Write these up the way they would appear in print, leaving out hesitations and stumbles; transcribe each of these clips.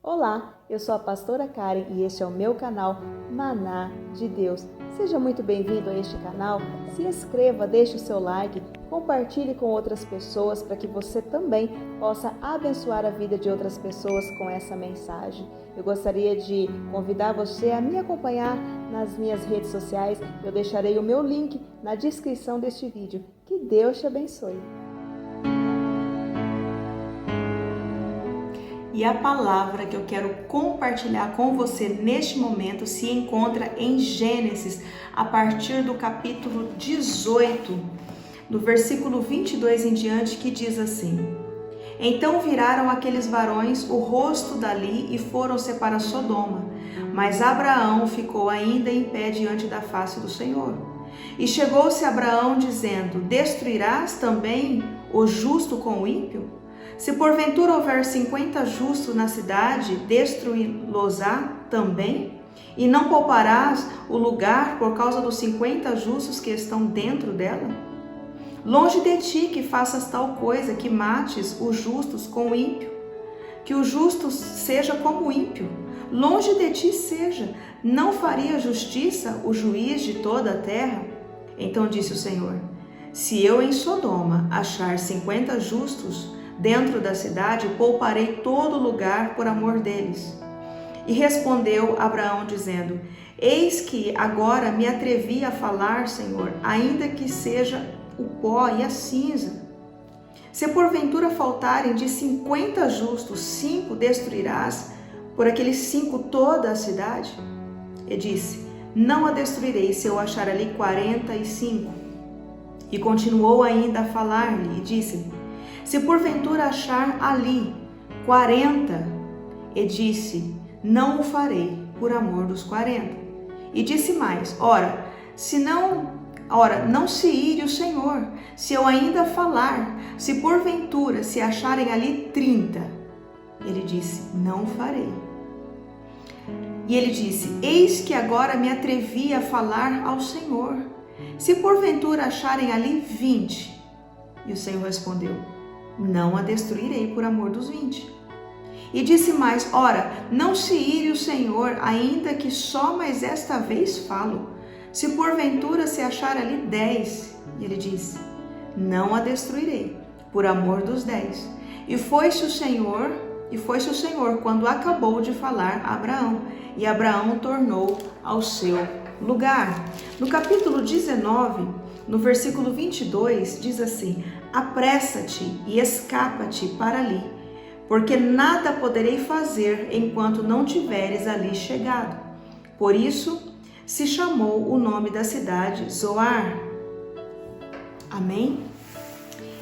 Olá, eu sou a pastora Karen e este é o meu canal Maná de Deus. Seja muito bem-vindo a este canal, se inscreva, deixe o seu like, compartilhe com outras pessoas para que você também possa abençoar a vida de outras pessoas com essa mensagem. Eu gostaria de convidar você a me acompanhar nas minhas redes sociais, eu deixarei o meu link na descrição deste vídeo. Que Deus te abençoe. E a palavra que eu quero compartilhar com você neste momento se encontra em Gênesis, a partir do capítulo 18, do versículo 22 em diante, que diz assim: Então viraram aqueles varões o rosto dali e foram-se para Sodoma, mas Abraão ficou ainda em pé diante da face do Senhor. E chegou-se Abraão dizendo: Destruirás também o justo com o ímpio? Se porventura houver 50 justos na cidade, destruí-los-á também? E não pouparás o lugar por causa dos 50 justos que estão dentro dela? Longe de ti que faças tal coisa, que mates os justos com o ímpio. Que o justo seja como o ímpio. Longe de ti seja. Não faria justiça o juiz de toda a terra? Então disse o Senhor: Se eu em Sodoma achar 50 justos dentro da cidade, pouparei todo lugar por amor deles. E respondeu Abraão dizendo: Eis que agora me atrevi a falar, Senhor, ainda que seja o pó e a cinza. Se porventura faltarem de 50 justos, 5 destruirás, por aqueles 5 toda a cidade? E disse: Não a destruirei se eu achar ali 45. E continuou ainda a falar-lhe e disse-lhe: Se porventura achar ali 40, e disse: Não o farei por amor dos 40. E disse mais: Ora, não se ire o Senhor, se eu ainda falar, se porventura se acharem ali 30. Ele disse: Não o farei. E ele disse: Eis que agora me atrevi a falar ao Senhor, se porventura acharem ali 20. E o Senhor respondeu: Não a destruirei por amor dos 20. E disse mais: Ora, não se ire o Senhor, ainda que só mais esta vez falo, se porventura se achar ali 10. E ele disse: Não a destruirei por amor dos 10. E foi-se o Senhor quando acabou de falar a Abraão, e Abraão tornou ao seu lugar. No capítulo 19, no versículo 22, diz assim: Apressa-te e escapa-te para ali, porque nada poderei fazer enquanto não tiveres ali chegado. Por isso se chamou o nome da cidade Zoar. Amém?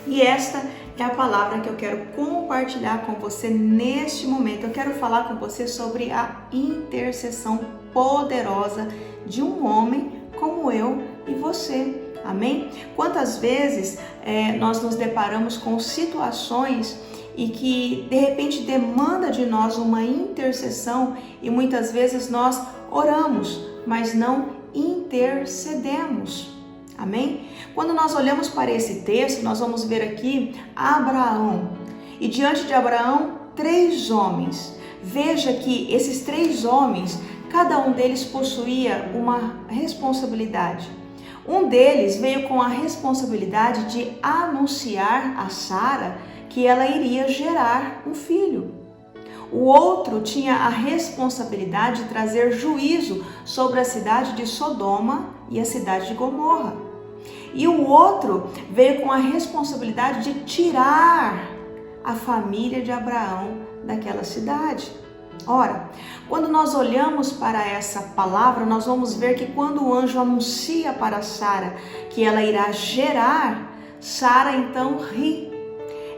E esta é a palavra que eu quero compartilhar com você neste momento. Eu quero falar com você sobre a intercessão poderosa de um homem como eu e você. Amém? Quantas vezes nós nos deparamos com situações e que de repente demanda de nós uma intercessão e muitas vezes nós oramos, mas não intercedemos. Amém? Quando nós olhamos para esse texto, nós vamos ver aqui Abraão. E diante de Abraão, 3 homens. Veja que esses 3 homens, cada um deles possuía uma responsabilidade. Um deles veio com a responsabilidade de anunciar a Sara que ela iria gerar um filho. O outro tinha a responsabilidade de trazer juízo sobre a cidade de Sodoma e a cidade de Gomorra. E o outro veio com a responsabilidade de tirar a família de Abraão daquela cidade. Ora, quando nós olhamos para essa palavra, nós vamos ver que quando o anjo anuncia para Sara que ela irá gerar, Sara então ri.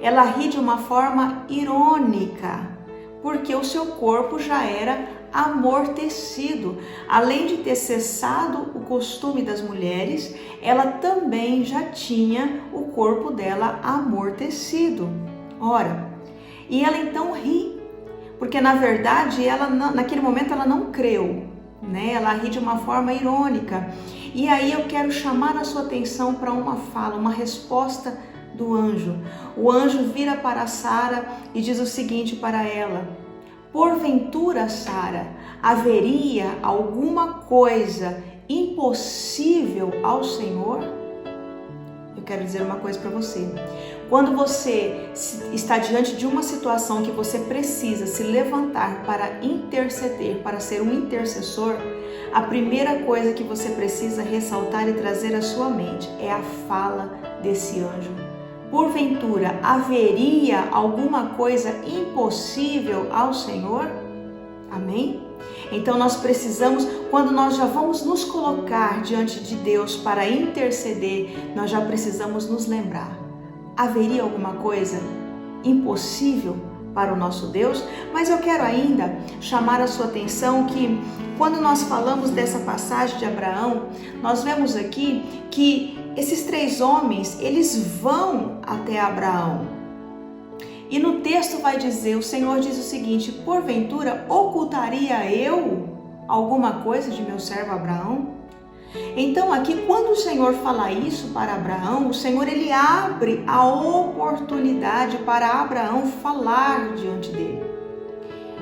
Ela ri de uma forma irônica, porque o seu corpo já era amortecido. Além de ter cessado o costume das mulheres, ela também já tinha o corpo dela amortecido. Ora, e ela então ri, porque na verdade ela naquele momento ela não creu, né? Ela ri de uma forma irônica. E aí eu quero chamar a sua atenção para uma fala, uma resposta do anjo. O anjo vira para Sara e diz o seguinte para ela: Porventura, Sara, haveria alguma coisa impossível ao Senhor? Eu quero dizer uma coisa para você. Quando você está diante de uma situação que você precisa se levantar para interceder, para ser um intercessor, a primeira coisa que você precisa ressaltar e trazer à sua mente é a fala desse anjo. Porventura, haveria alguma coisa impossível ao Senhor? Amém? Então nós precisamos, quando nós já vamos nos colocar diante de Deus para interceder, nós já precisamos nos lembrar. Haveria alguma coisa impossível para o nosso Deus? Mas eu quero ainda chamar a sua atenção que quando nós falamos dessa passagem de Abraão, nós vemos aqui que esses 3 homens, eles vão até Abraão. E no texto vai dizer, o Senhor diz o seguinte: porventura ocultaria eu alguma coisa de meu servo Abraão? Então aqui, quando o Senhor fala isso para Abraão, o Senhor ele abre a oportunidade para Abraão falar diante dele.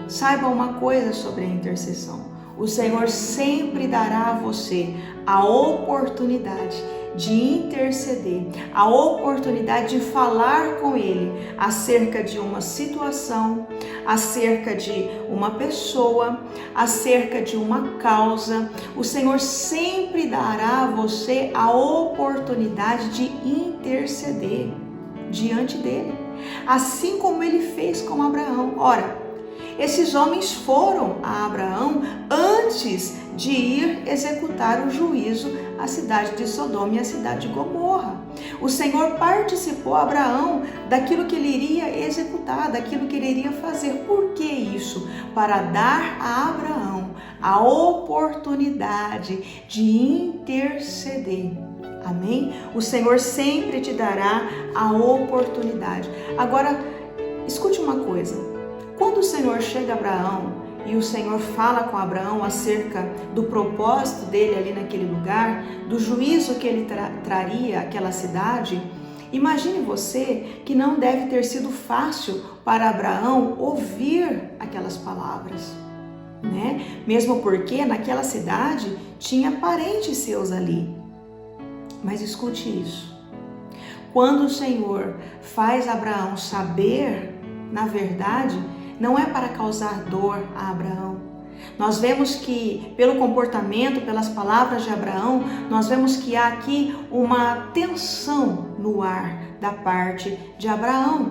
Saiba uma coisa sobre a intercessão: o Senhor sempre dará a você a oportunidade de interceder, a oportunidade de falar com Ele acerca de uma situação, acerca de uma pessoa, acerca de uma causa. O Senhor sempre dará a você a oportunidade de interceder diante dele, assim como Ele fez com Abraão. Ora, esses homens foram a Abraão antes de ir executar o juízo à cidade de Sodoma e à cidade de Gomorra. O Senhor participou a Abraão daquilo que ele iria executar, daquilo que ele iria fazer. Por que isso? Para dar a Abraão a oportunidade de interceder. Amém? O Senhor sempre te dará a oportunidade. Agora, escute uma coisa. Quando o Senhor chega a Abraão e o Senhor fala com Abraão acerca do propósito dele ali naquele lugar, do juízo que ele traria àquela cidade, imagine você que não deve ter sido fácil para Abraão ouvir aquelas palavras, né? Mesmo porque naquela cidade tinha parentes seus ali. Mas escute isso. Quando o Senhor faz Abraão saber, na verdade, não é para causar dor a Abraão. Nós vemos que, pelo comportamento, pelas palavras de Abraão, nós vemos que há aqui uma tensão no ar da parte de Abraão.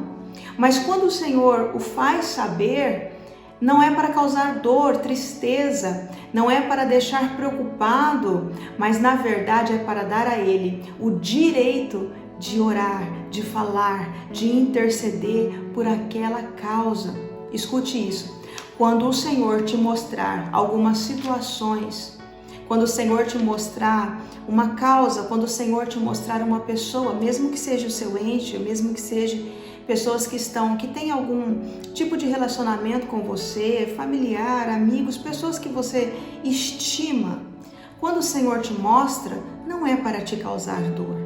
Mas quando o Senhor o faz saber, não é para causar dor, tristeza, não é para deixar preocupado, mas na verdade é para dar a ele o direito de orar, de falar, de interceder por aquela causa. Escute isso. Quando o Senhor te mostrar algumas situações, quando o Senhor te mostrar uma causa, quando o Senhor te mostrar uma pessoa, mesmo que seja o seu ente, mesmo que seja pessoas que têm algum tipo de relacionamento com você, familiar, amigos, pessoas que você estima, quando o Senhor te mostra, não é para te causar dor.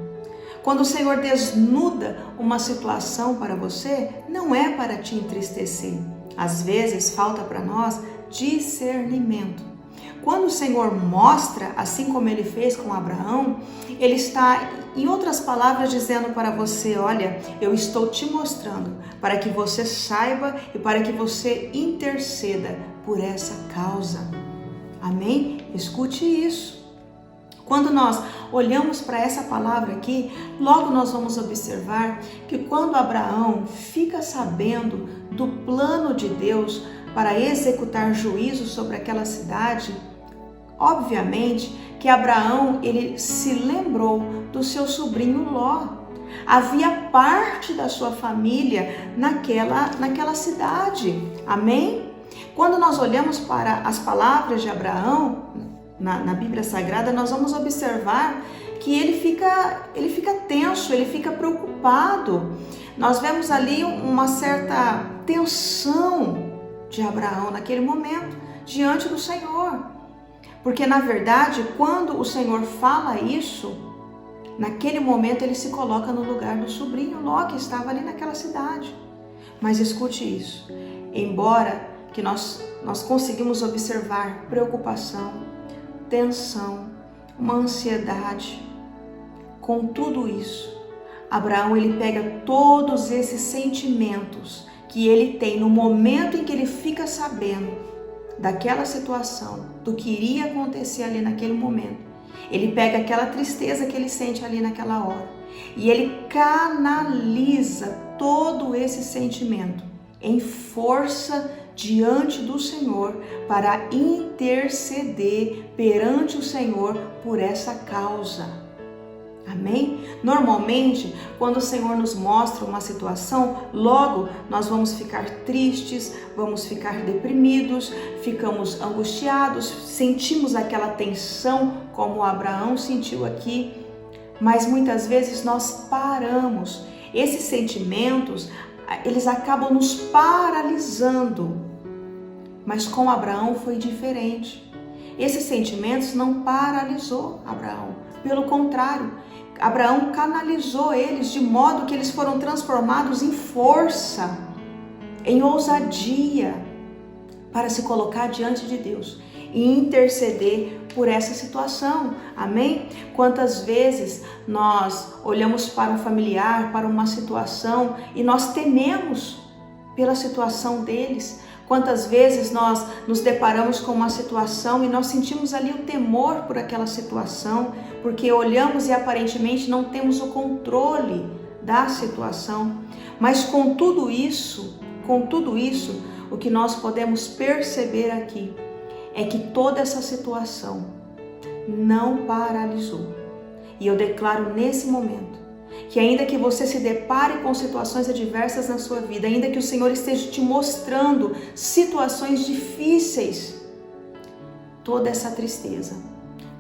Quando o Senhor desnuda uma situação para você, não é para te entristecer. Às vezes falta para nós discernimento. Quando o Senhor mostra, assim como ele fez com Abraão, ele está, em outras palavras, dizendo para você: olha, eu estou te mostrando para que você saiba e para que você interceda por essa causa. Amém? Escute isso. Quando nós olhamos para essa palavra aqui, logo nós vamos observar que quando Abraão fica sabendo do plano de Deus para executar juízo sobre aquela cidade, obviamente que Abraão ele se lembrou do seu sobrinho Ló. Havia parte da sua família naquela cidade. Amém? Quando nós olhamos para as palavras de Abraão na Bíblia Sagrada, nós vamos observar que ele fica tenso, ele fica preocupado. Nós vemos ali uma certa tensão de Abraão naquele momento, diante do Senhor. Porque, na verdade, quando o Senhor fala isso, naquele momento ele se coloca no lugar do sobrinho Ló, que estava ali naquela cidade. Mas escute isso, embora que nós conseguimos observar preocupação, tensão, uma ansiedade. Com tudo isso, Abraão ele pega todos esses sentimentos que ele tem no momento em que ele fica sabendo daquela situação, do que iria acontecer ali naquele momento. Ele pega aquela tristeza que ele sente ali naquela hora e ele canaliza todo esse sentimento em força diante do Senhor para interceder perante o Senhor por essa causa. Amém? Normalmente, quando o Senhor nos mostra uma situação, logo nós vamos ficar tristes, vamos ficar deprimidos, ficamos angustiados, sentimos aquela tensão como Abraão sentiu aqui, mas muitas vezes nós paramos. Esses sentimentos, eles acabam nos paralisando, mas com Abraão foi diferente. Esses sentimentos não paralisou Abraão, pelo contrário, Abraão canalizou eles de modo que eles foram transformados em força, em ousadia, para se colocar diante de Deus e interceder por essa situação. Amém? Quantas vezes nós olhamos para um familiar, para uma situação e nós tememos pela situação deles. Quantas vezes nós nos deparamos com uma situação e nós sentimos ali o temor por aquela situação, porque olhamos e aparentemente não temos o controle da situação. Mas com tudo isso, o que nós podemos perceber aqui é que toda essa situação não paralisou. E eu declaro nesse momento que ainda que você se depare com situações adversas na sua vida, ainda que o Senhor esteja te mostrando situações difíceis, toda essa tristeza,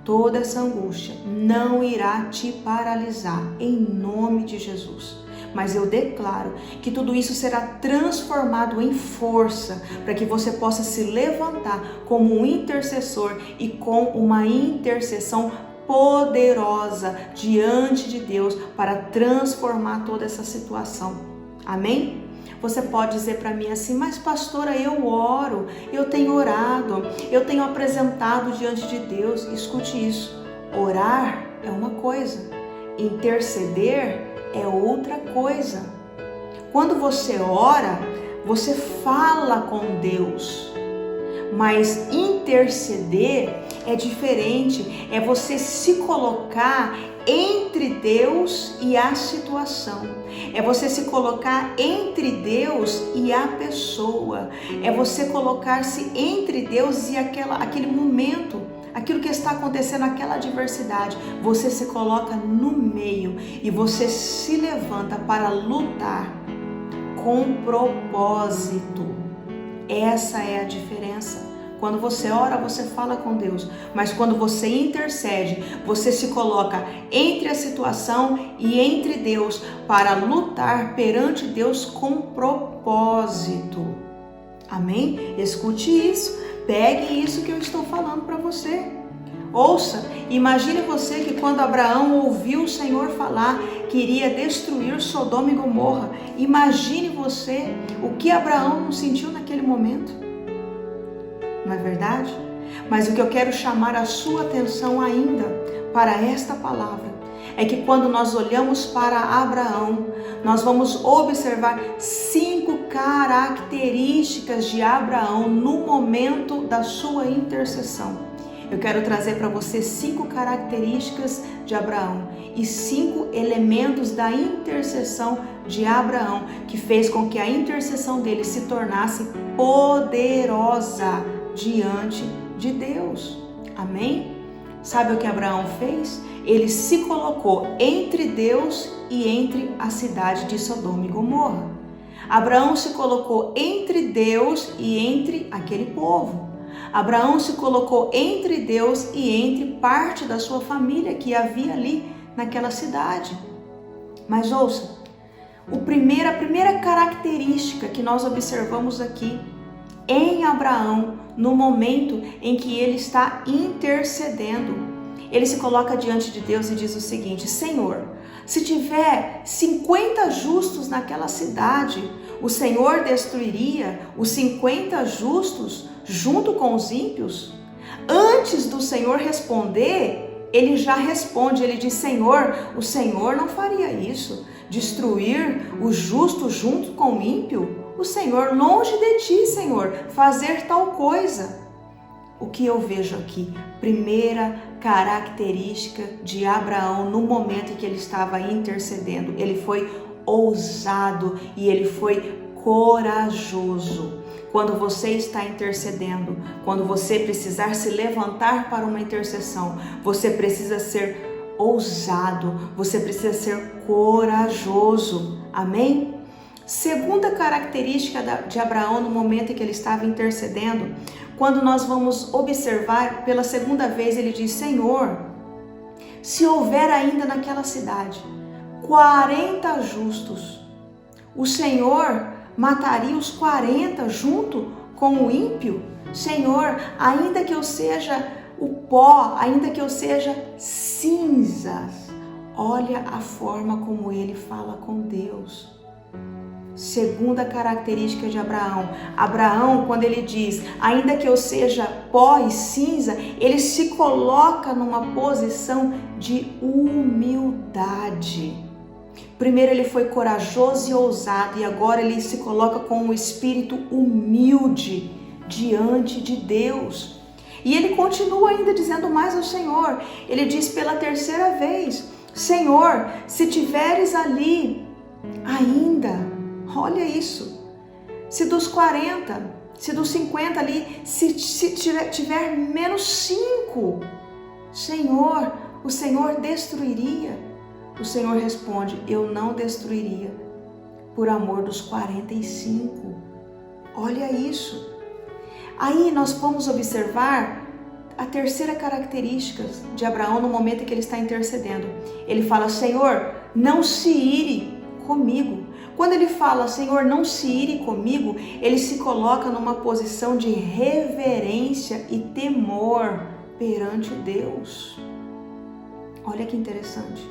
toda essa angústia não irá te paralisar, em nome de Jesus. Mas eu declaro que tudo isso será transformado em força, para que você possa se levantar como um intercessor e com uma intercessão poderosa diante de Deus para transformar toda essa situação. Amém? Você pode dizer para mim assim: mas pastora, eu oro, eu tenho orado, eu tenho apresentado diante de Deus. Escute isso, orar é uma coisa, interceder é outra coisa. Quando você ora, você fala com Deus, mas interceder é diferente, é você se colocar entre Deus e a situação, é você se colocar entre Deus e a pessoa, é você colocar-se entre Deus e aquele momento, aquilo que está acontecendo, aquela adversidade. Você se coloca no meio e você se levanta para lutar com propósito. Essa é a diferença. Quando você ora, você fala com Deus, mas quando você intercede, você se coloca entre a situação e entre Deus para lutar perante Deus com propósito. Amém? Escute isso, pegue isso que eu estou falando para você. Ouça, imagine você que quando Abraão ouviu o Senhor falar que iria destruir Sodoma e Gomorra, imagine você o que Abraão não sentiu naquele momento. Não é verdade? Mas o que eu quero chamar a sua atenção ainda para esta palavra é que quando nós olhamos para Abraão, nós vamos observar 5 características de Abraão no momento da sua intercessão. Eu quero trazer para você 5 características de Abraão e 5 elementos da intercessão de Abraão que fez com que a intercessão dele se tornasse poderosa diante de Deus. Amém? Sabe o que Abraão fez? Ele se colocou entre Deus e entre a cidade de Sodoma e Gomorra. Abraão se colocou entre Deus e entre aquele povo. Abraão se colocou entre Deus e entre parte da sua família que havia ali naquela cidade. Mas ouça, a primeira característica que nós observamos aqui em Abraão, no momento em que ele está intercedendo, ele se coloca diante de Deus e diz o seguinte: Senhor, Se tiver 50 justos naquela cidade, o Senhor destruiria os 50 justos junto com os ímpios? Antes do Senhor responder, ele já responde, ele diz: Senhor, o Senhor não faria isso, destruir o justo junto com o ímpio? O Senhor, longe de ti, Senhor, fazer tal coisa. O que eu vejo aqui? Primeira característica de Abraão no momento em que ele estava intercedendo. Ele foi ousado e ele foi corajoso. Quando você está intercedendo, quando você precisar se levantar para uma intercessão, você precisa ser ousado, você precisa ser corajoso. Amém? Segunda característica de Abraão no momento em que ele estava intercedendo, quando nós vamos observar pela segunda vez, ele diz: Senhor, se houver ainda naquela cidade 40 justos, o Senhor mataria os 40 junto com o ímpio? Senhor, ainda que eu seja o pó, ainda que eu seja cinzas. Olha a forma como ele fala com Deus. Segunda característica de Abraão. Abraão, quando ele diz, ainda que eu seja pó e cinza, ele se coloca numa posição de humildade. Primeiro ele foi corajoso e ousado, e agora ele se coloca com um espírito humilde diante de Deus. E ele continua ainda dizendo mais ao Senhor. Ele diz pela terceira vez: Senhor, se tiveres ali ainda, olha isso, se dos 40, se dos 50 ali, se tiver menos 5, Senhor, o Senhor destruiria? O Senhor responde: eu não destruiria por amor dos 45. Olha isso. Aí nós vamos observar a terceira característica de Abraão no momento em que ele está intercedendo. Ele fala: Senhor, não se ire comigo. Quando ele fala, Senhor, não se ire comigo, ele se coloca numa posição de reverência e temor perante Deus. Olha que interessante.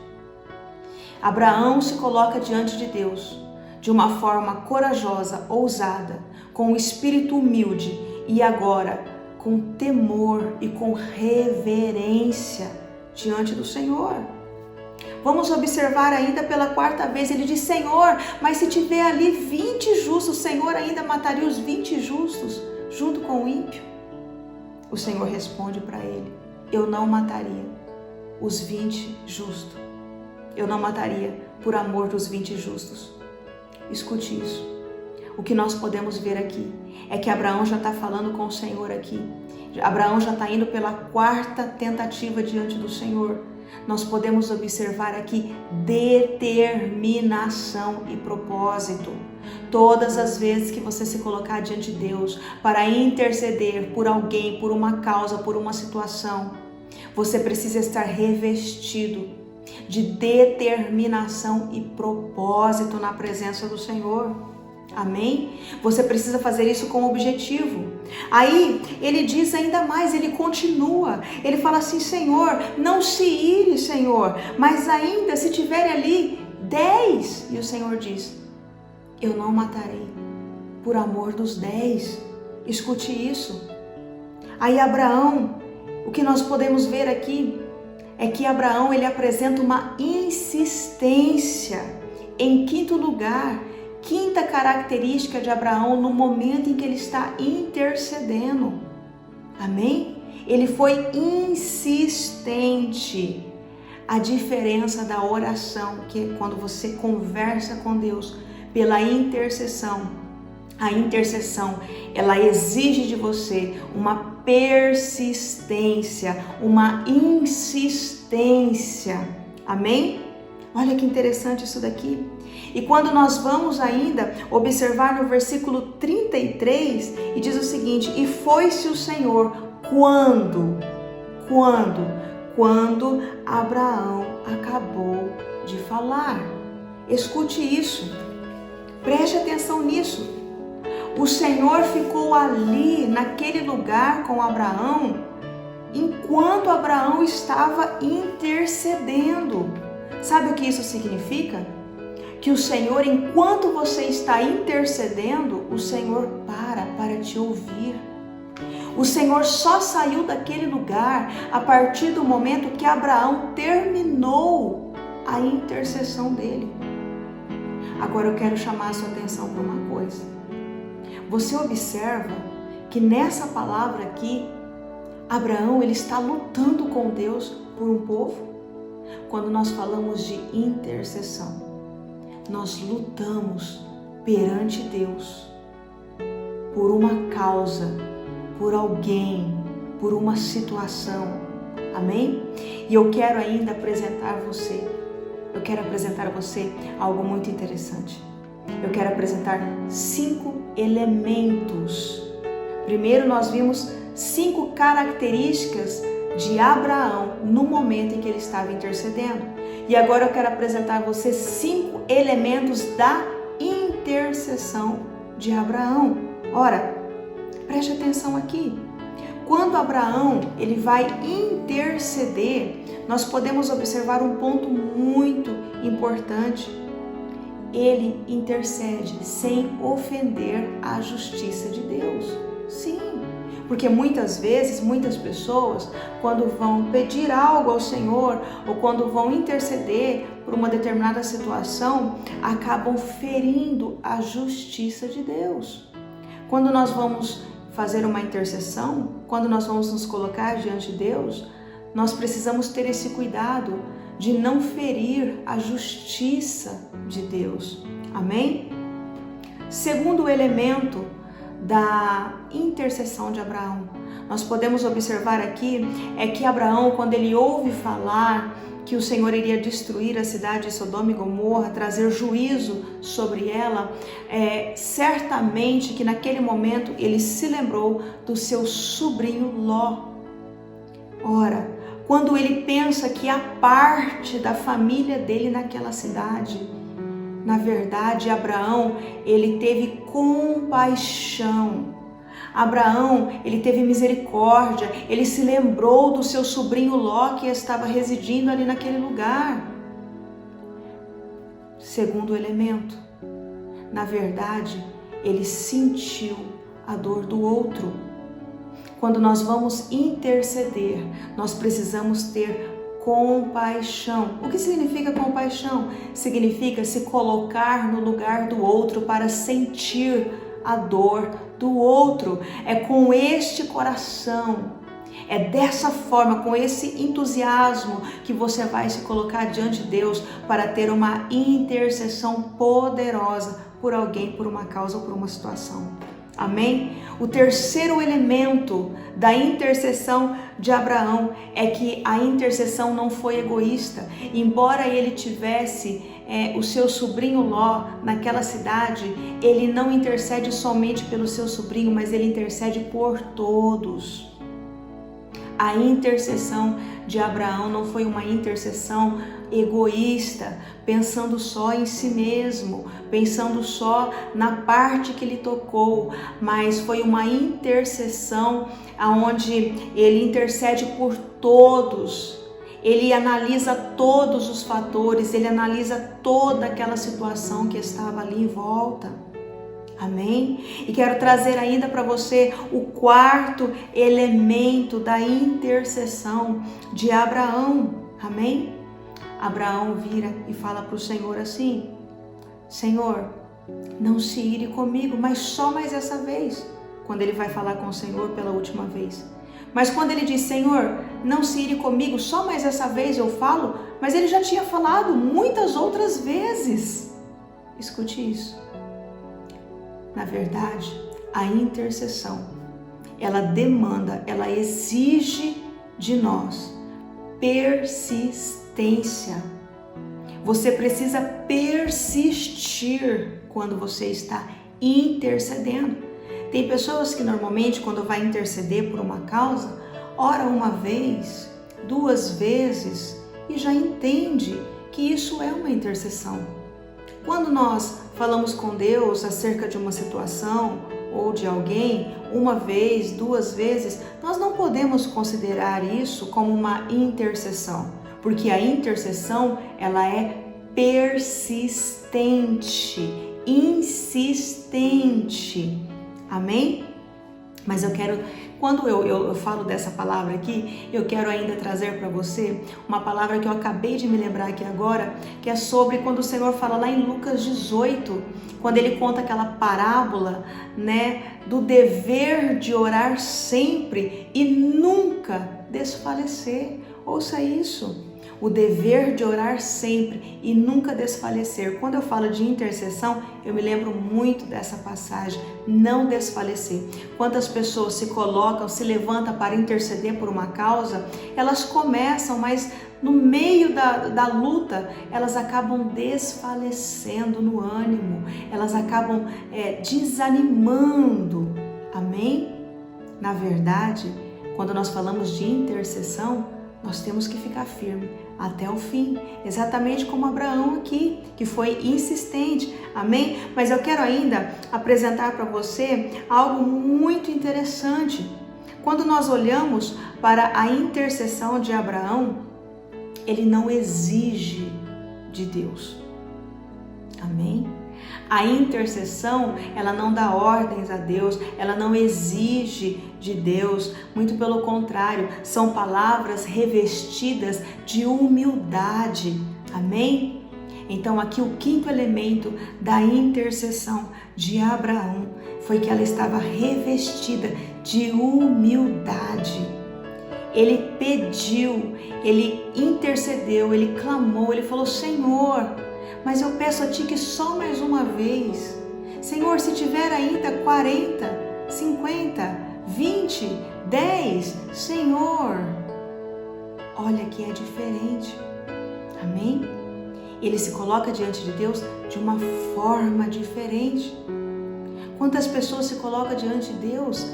Abraão se coloca diante de Deus de uma forma corajosa, ousada, com um espírito humilde e agora com temor e com reverência diante do Senhor. Vamos observar ainda pela quarta vez, ele diz: Senhor, mas se tiver ali 20 justos, o Senhor ainda mataria os 20 justos junto com o ímpio? O Senhor responde para ele: eu não mataria os 20 justos. Eu não mataria por amor dos 20 justos. Escute isso. O que nós podemos ver aqui é que Abraão já está falando com o Senhor aqui. Abraão já está indo pela quarta tentativa diante do Senhor. Nós podemos observar aqui determinação e propósito. Todas as vezes que você se colocar diante de Deus para interceder por alguém, por uma causa, por uma situação, você precisa estar revestido de determinação e propósito na presença do Senhor. Amém? Você precisa fazer isso com objetivo. Aí ele diz ainda mais, ele continua, ele fala assim: Senhor, não se ire, Senhor, mas ainda se tiver ali 10, e o Senhor diz: eu não matarei por amor dos 10. Escute isso. Aí Abraão, o que nós podemos ver aqui é que Abraão, ele apresenta uma insistência. Em quinto lugar, quinta característica de Abraão no momento em que ele está intercedendo. Amém? Ele foi insistente. A diferença da oração, que é quando você conversa com Deus pela intercessão. A intercessão, ela exige de você uma persistência, uma insistência. Amém? Olha que interessante isso daqui. E quando nós vamos ainda observar no versículo 33, e diz o seguinte: e foi-se o Senhor quando Abraão acabou de falar. Escute isso, preste atenção nisso. O Senhor ficou ali naquele lugar com Abraão enquanto Abraão estava intercedendo. Sabe o que isso significa? Que o Senhor, enquanto você está intercedendo, o Senhor para te ouvir. O Senhor só saiu daquele lugar a partir do momento que Abraão terminou a intercessão dele. Agora eu quero chamar a sua atenção para uma coisa. Você observa que nessa palavra aqui, Abraão ele está lutando com Deus por um povo. Quando nós falamos de intercessão, nós lutamos perante Deus por uma causa, por alguém, por uma situação. Amém? E eu quero ainda apresentar a você algo muito interessante. Eu quero apresentar 5 elementos. Primeiro nós vimos 5 características de Abraão no momento em que ele estava intercedendo. E agora eu quero apresentar a você 5 elementos da intercessão de Abraão. Ora, preste atenção aqui. Quando Abraão ele vai interceder, nós podemos observar um ponto muito importante. Ele intercede sem ofender a justiça de Deus. Sim, porque muitas vezes, muitas pessoas, quando vão pedir algo ao Senhor ou quando vão interceder por uma determinada situação, acabam ferindo a justiça de Deus. Quando nós vamos fazer uma intercessão, quando nós vamos nos colocar diante de Deus, nós precisamos ter esse cuidado de não ferir a justiça de Deus. Amém? Segundo elemento da intercessão de Abraão, nós podemos observar aqui é que Abraão, quando ele ouve falar que o Senhor iria destruir a cidade de Sodoma e Gomorra, trazer juízo sobre ela, certamente que naquele momento ele se lembrou do seu sobrinho Ló. Ora, quando ele pensa que a parte da família dele naquela cidade, na verdade, Abraão, ele teve compaixão. Abraão, ele teve misericórdia, ele se lembrou do seu sobrinho Ló que estava residindo ali naquele lugar. Segundo elemento, na verdade, ele sentiu a dor do outro. Quando nós vamos interceder, nós precisamos ter compaixão. O que significa compaixão? Significa se colocar no lugar do outro para sentir a dor do outro. É com este coração, é dessa forma, com esse entusiasmo que você vai se colocar diante de Deus para ter uma intercessão poderosa por alguém, por uma causa ou por uma situação. Amém? O terceiro elemento da intercessão de Abraão é que a intercessão não foi egoísta. Embora ele tivesse o seu sobrinho Ló naquela cidade, ele não intercede somente pelo seu sobrinho, mas ele intercede por todos. A intercessão de Abraão não foi uma intercessão egoísta, pensando só em si mesmo, pensando só na parte que lhe tocou, mas foi uma intercessão onde ele intercede por todos. Ele analisa todos os fatores, ele analisa toda aquela situação que estava ali em volta. Amém? E quero trazer ainda para você o quarto elemento da intercessão de Abraão. Amém? Abraão vira e fala para o Senhor assim: Senhor, não se ire comigo, mas só mais essa vez. Quando ele vai falar com o Senhor pela última vez. Mas quando ele diz, Senhor, não se ire comigo, só mais essa vez eu falo, mas ele já tinha falado muitas outras vezes. Escute isso. Na verdade, a intercessão, ela demanda, ela exige de nós persistência. Você precisa persistir quando você está intercedendo. Tem pessoas que normalmente, quando vai interceder por uma causa, ora uma vez, 2 vezes e já entende que isso é uma intercessão. Quando nós falamos com Deus acerca de uma situação ou de alguém, 1 vez, 2 vezes, nós não podemos considerar isso como uma intercessão, porque a intercessão, ela é persistente, insistente. Amém? Mas eu quero, quando eu falo dessa palavra aqui, eu quero ainda trazer para você uma palavra que eu acabei de me lembrar aqui agora, que é sobre quando o Senhor fala lá em Lucas 18, quando ele conta aquela parábola, né, do dever de orar sempre e nunca desfalecer. Ouça isso. O dever de orar sempre e nunca desfalecer. Quando eu falo de intercessão, eu me lembro muito dessa passagem, não desfalecer. Quantas pessoas se colocam, se levantam para interceder por uma causa, elas começam, mas no meio da luta, elas acabam desfalecendo no ânimo, elas acabam desanimando. Amém? Na verdade, quando nós falamos de intercessão, nós temos que ficar firme até o fim, exatamente como Abraão aqui, que foi insistente, amém? Mas eu quero ainda apresentar para você algo muito interessante. Quando nós olhamos para a intercessão de Abraão, ele não exige de Deus, amém? A intercessão, ela não dá ordens a Deus, ela não exige de Deus, muito pelo contrário, são palavras revestidas de humildade, amém? Então aqui o quinto elemento da intercessão de Abraão foi que ela estava revestida de humildade. Ele pediu, ele intercedeu, ele clamou, ele falou: Senhor, mas eu peço a Ti que só mais uma vez, Senhor, se tiver ainda 40, 50, 20, 10, Senhor, olha que é diferente, amém? Ele se coloca diante de Deus de uma forma diferente. Quantas pessoas se colocam diante de Deus,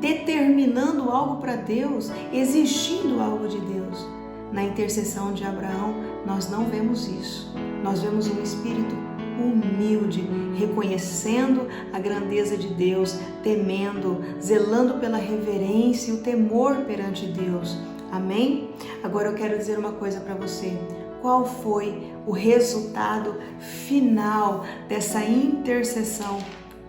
determinando algo para Deus, exigindo algo de Deus? Na intercessão de Abraão, nós não vemos isso. Nós vemos um espírito humilde, reconhecendo a grandeza de Deus, temendo, zelando pela reverência e o temor perante Deus. Amém? Agora eu quero dizer uma coisa para você. Qual foi o resultado final dessa intercessão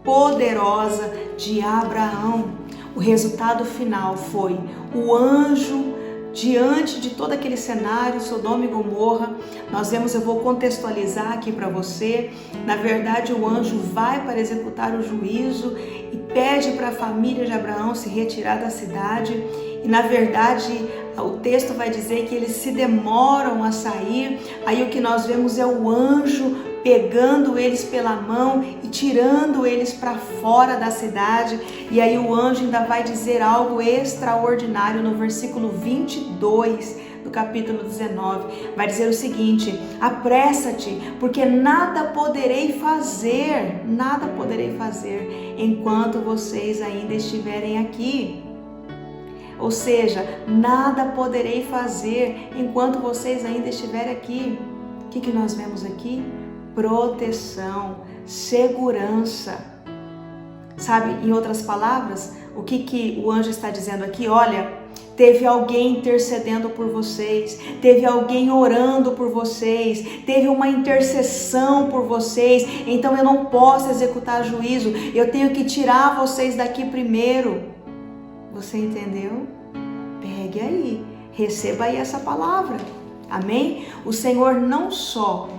poderosa de Abraão? O resultado final foi o anjo diante de todo aquele cenário, Sodoma e Gomorra. Nós vemos, eu vou contextualizar aqui para você. Na verdade, o anjo vai para executar o juízo e pede para a família de Abraão se retirar da cidade. E na verdade, o texto vai dizer que eles se demoram a sair. Aí o que nós vemos é o anjo pegando eles pela mão e tirando eles para fora da cidade. E aí o anjo ainda vai dizer algo extraordinário no versículo 22 do capítulo 19. Vai dizer o seguinte: apressa-te, porque nada poderei fazer enquanto vocês ainda estiverem aqui. Ou seja, nada poderei fazer enquanto vocês ainda estiverem aqui. O que nós vemos aqui? Proteção, segurança. Sabe, em outras palavras, o que o anjo está dizendo aqui? Olha, teve alguém intercedendo por vocês, teve alguém orando por vocês, teve uma intercessão por vocês, então eu não posso executar juízo, eu tenho que tirar vocês daqui primeiro. Você entendeu? Pegue aí, receba aí essa palavra, amém? O Senhor não só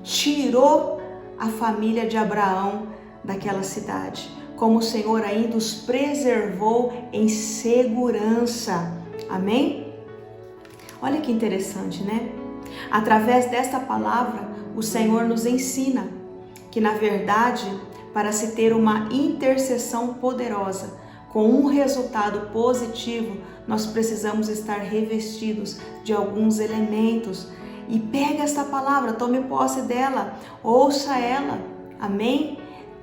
tirou a família de Abraão daquela cidade, como o Senhor ainda os preservou em segurança, amém? Olha que interessante, né? Através desta palavra, o Senhor nos ensina que, na verdade, para se ter uma intercessão poderosa, com um resultado positivo, nós precisamos estar revestidos de alguns elementos. E pega esta palavra, tome posse dela, ouça ela, amém?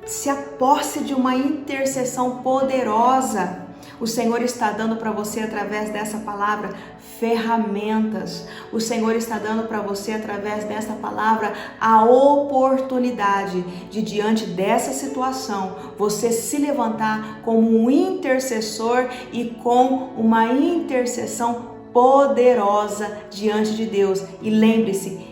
Se aposse de uma intercessão poderosa. O Senhor está dando para você, através dessa palavra, ferramentas. O Senhor está dando para você, através dessa palavra, a oportunidade de, diante dessa situação, você se levantar como um intercessor e com uma intercessão poderosa diante de Deus. E lembre-se,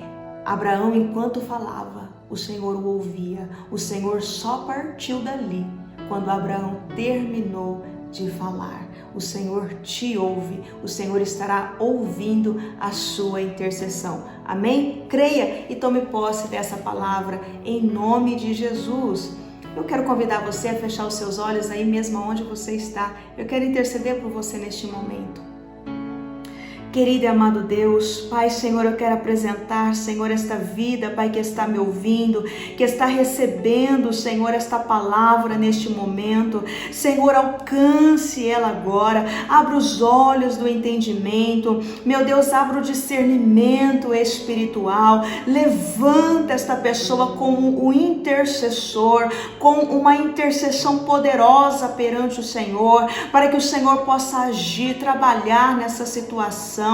Abraão, enquanto falava, o Senhor o ouvia. O Senhor só partiu dali quando Abraão terminou de falar. O Senhor te ouve, o Senhor estará ouvindo a sua intercessão. Amém? Creia e tome posse dessa palavra em nome de Jesus. Eu quero convidar você a fechar os seus olhos aí mesmo onde você está. Eu quero interceder por você neste momento. Querido e amado Deus, Pai, Senhor, eu quero apresentar, Senhor, esta vida, Pai, que está me ouvindo, que está recebendo, Senhor, esta palavra neste momento. Senhor, alcance ela agora, abra os olhos do entendimento, meu Deus, abra o discernimento espiritual, levanta esta pessoa como o intercessor, com uma intercessão poderosa perante o Senhor, para que o Senhor possa agir, trabalhar nessa situação,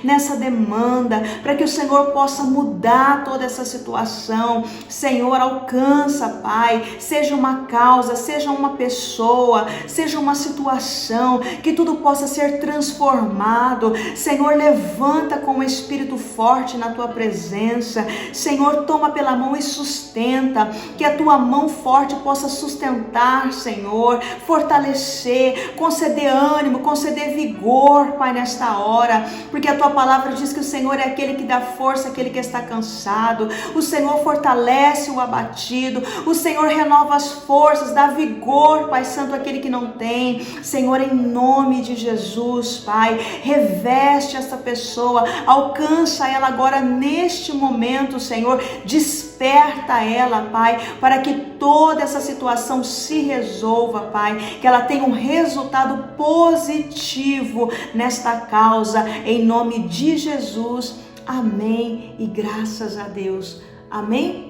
nessa demanda, para que o Senhor possa mudar toda essa situação. Senhor, alcança, Pai, seja uma causa, seja uma pessoa, seja uma situação, que tudo possa ser transformado. Senhor, levanta com um espírito forte na tua presença. Senhor, toma pela mão e sustenta, que a tua mão forte possa sustentar, Senhor, fortalecer, conceder ânimo, conceder vigor, Pai, nesta hora. Porque a tua palavra diz que o Senhor é aquele que dá força àquele que está cansado. O Senhor fortalece o abatido. O Senhor renova as forças, dá vigor, Pai Santo, àquele que não tem. Senhor, em nome de Jesus, Pai, reveste essa pessoa, alcança ela agora neste momento, Senhor, desperta ela, Pai, para que toda essa situação se resolva, Pai, que ela tenha um resultado positivo nesta causa, em nome de Jesus, amém e graças a Deus, amém?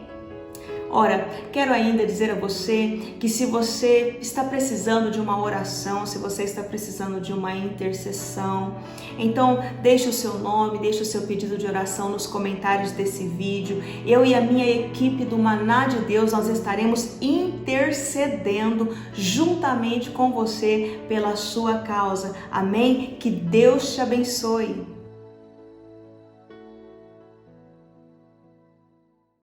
Ora, quero ainda dizer a você que se você está precisando de uma oração, se você está precisando de uma intercessão, então deixe o seu nome, deixe o seu pedido de oração nos comentários desse vídeo. Eu e a minha equipe do Maná de Deus, nós estaremos intercedendo juntamente com você pela sua causa. Amém? Que Deus te abençoe.